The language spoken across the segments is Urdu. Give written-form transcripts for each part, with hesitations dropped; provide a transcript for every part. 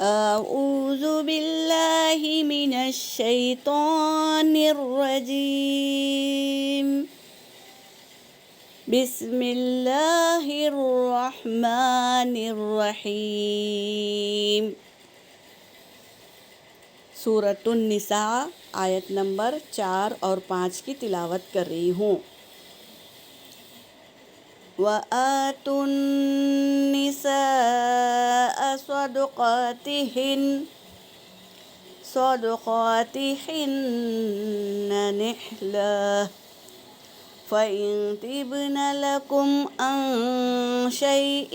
اعوذ باللہ من الشیطان الرجیم بسم اللہ الرحمن الرحیم۔ سورۃ النساء آیت نمبر 4 اور 5 کی تلاوت کر رہی ہوں۔ وَآتُوا النِّسَاءَ صَدُقَاتِهِنَّ نِحْلَةً فَإِن طِبْنَ لَكُمْ عَن شَيْءٍ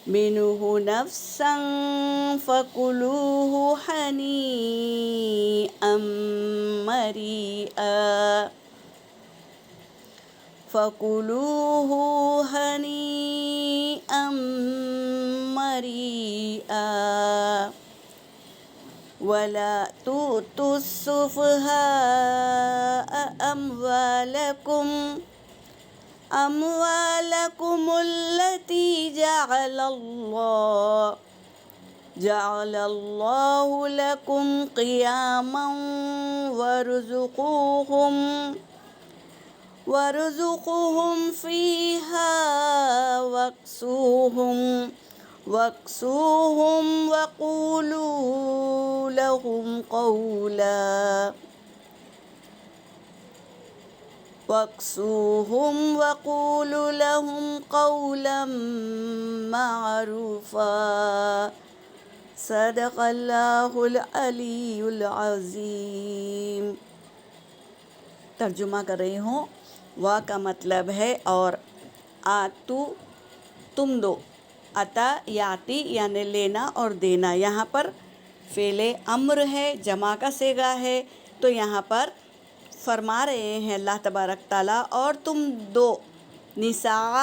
مِّنْهُ نَفْسًا فَكُلُوهُ هَنِيئًا مَرِيئًا وَلَا تُؤْتُوا السُّفَهَاءَ أَمْوَالَكُمُ الَّتِي جَعَلَ اللَّهُ لَكُمْ قِيَامًا وَارْزُقُوهُمْ فِيهَا وَاكْسُوهُمْ وَقُولُوا لَهُمْ قَوْلًا مَّعْرُوفًا۔ صدق اللہ العلی العظیم۔ ترجمہ کر رہی ہوں۔ وا کا مطلب ہے اور، آتو تم دو، عطا یاتی یعنی لینا اور دینا۔ یہاں پر فعل امر ہے، جمع کا صیغہ ہے، تو یہاں پر فرما رہے ہیں اللہ تبارک تعالیٰ، اور تم دو نساء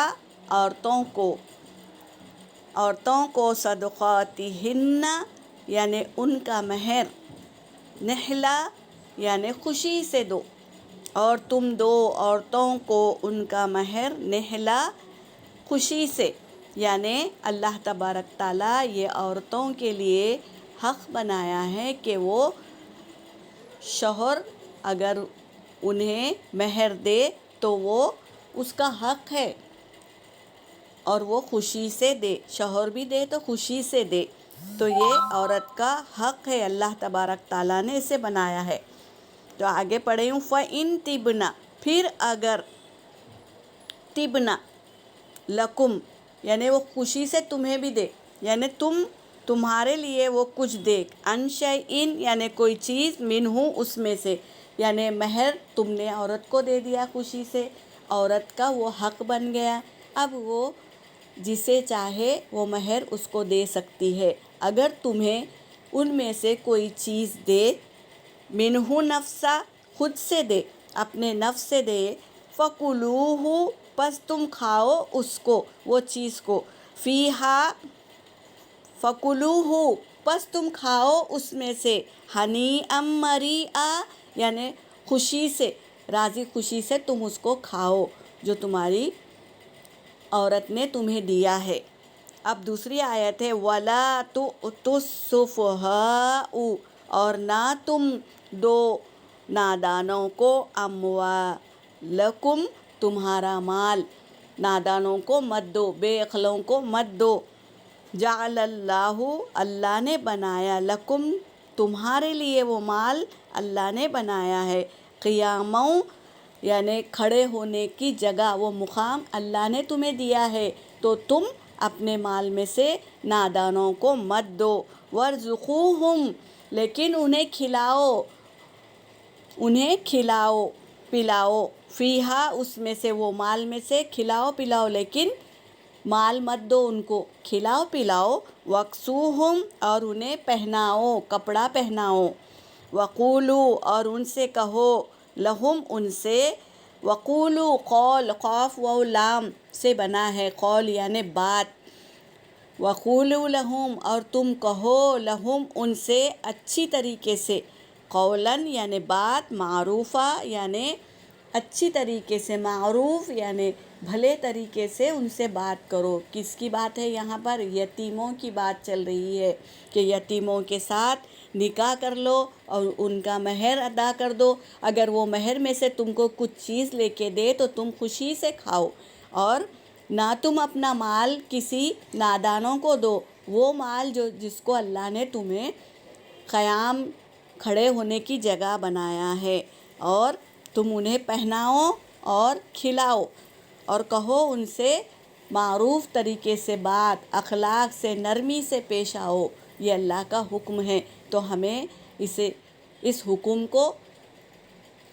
عورتوں کو صدقاتہن یعنی ان کا مہر، نحلہ یعنی خوشی سے دو، اور تم دو عورتوں کو ان کا مہر نحلہ خوشی سے، یعنی اللہ تبارک تعالیٰ یہ عورتوں کے لیے حق بنایا ہے کہ وہ شوہر اگر انہیں مہر دے تو وہ اس کا حق ہے، اور وہ خوشی سے دے، شوہر بھی دے تو خوشی سے دے، تو یہ عورت کا حق ہے، اللہ تبارک تعالیٰ نے اسے بنایا ہے۔ تو آگے پڑھے ہوں۔ فَإِن طِبْنَ پھر اگر، طِبْنَ لَكُمْ یعنی وہ خوشی سے تمہیں بھی دے، یعنی تمہارے لیے وہ کچھ دے، عن شیء یعنی کوئی چیز، منہ اس میں سے، یعنی مہر تم نے عورت کو دے دیا خوشی سے، عورت کا وہ حق بن گیا، اب وہ جسے چاہے وہ مہر اس کو دے سکتی ہے۔ اگر تمہیں ان میں سے کوئی چیز دے، منہ نفسا خود سے دے، اپنے نفس سے دے، فَكُلُوهُ پس تم کھاؤ اس کو، وہ چیز کو، فیہا فَكُلُوهُ پس تم کھاؤ اس میں سے، ہنیئا مریئا یعنی خوشی سے، راضی خوشی سے تم اس کو کھاؤ جو تمہاری عورت نے تمہیں دیا ہے۔ اب دوسری آیت ہے، وَلَا تُؤْتُوا السُّفَهَاءَ اور نہ تم دو نادانوں کو، اموالکم تمہارا مال، نادانوں کو مت دو، بے عقلوں کو مت دو، جعل اللہ اللہ نے بنایا، لکم تمہارے لیے وہ مال اللہ نے بنایا ہے، قیاما یعنی کھڑے ہونے کی جگہ، وہ مقام اللہ نے تمہیں دیا ہے، تو تم اپنے مال میں سے نادانوں کو مت دو، وارزقوہم لیکن انہیں کھلاؤ پلاؤ، فیہا اس میں سے، وہ مال میں سے کھلاؤ پلاؤ، لیکن مال مت دو ان کو، کھلاؤ پلاؤ، واکسوہم اور انہیں پہناؤ، کپڑا پہناؤ، وقولو اور ان سے کہو، لہم ان سے، وقولو قول، قاف و لام سے بنا ہے، قول یعنی بات، وقولوا لہم اور تم کہو، لہم ان سے، اچھی طریقے سے، قولاً یعنی بات، معروفہ یعنی اچھی طریقے سے، معروف یعنی بھلے طریقے سے ان سے بات کرو۔ کس کی بات ہے یہاں پر؟ یتیموں کی بات چل رہی ہے کہ یتیموں کے ساتھ نکاح کر لو اور ان کا مہر ادا کر دو۔ اگر وہ مہر میں سے تم کو کچھ چیز لے کے دے تو تم خوشی سے کھاؤ، اور نہ تم اپنا مال کسی نادانوں کو دو، وہ مال جس کو اللہ نے تمہیں قیام کھڑے ہونے کی جگہ بنایا ہے، اور تم انہیں پہناؤ اور کھلاؤ، اور کہو ان سے معروف طریقے سے بات، اخلاق سے، نرمی سے پیش آؤ۔ یہ اللہ کا حکم ہے، تو ہمیں اس حکم کو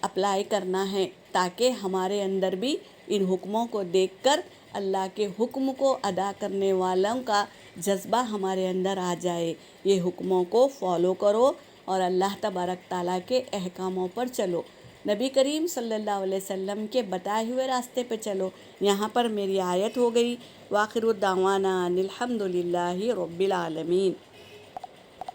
اپلائی کرنا ہے تاکہ ہمارے اندر بھی ان حکموں کو دیکھ کر اللہ کے حکم کو ادا کرنے والوں کا جذبہ ہمارے اندر آ جائے۔ یہ حکموں کو فالو کرو اور اللہ تبارک تعالیٰ کے احکاموں پر چلو، نبی کریم صلی اللہ علیہ وسلم کے بتائے ہوئے راستے پہ چلو۔ یہاں پر میری آیت ہو گئی۔ وآخر دعوانا ان الحمد للہ رب العالمین۔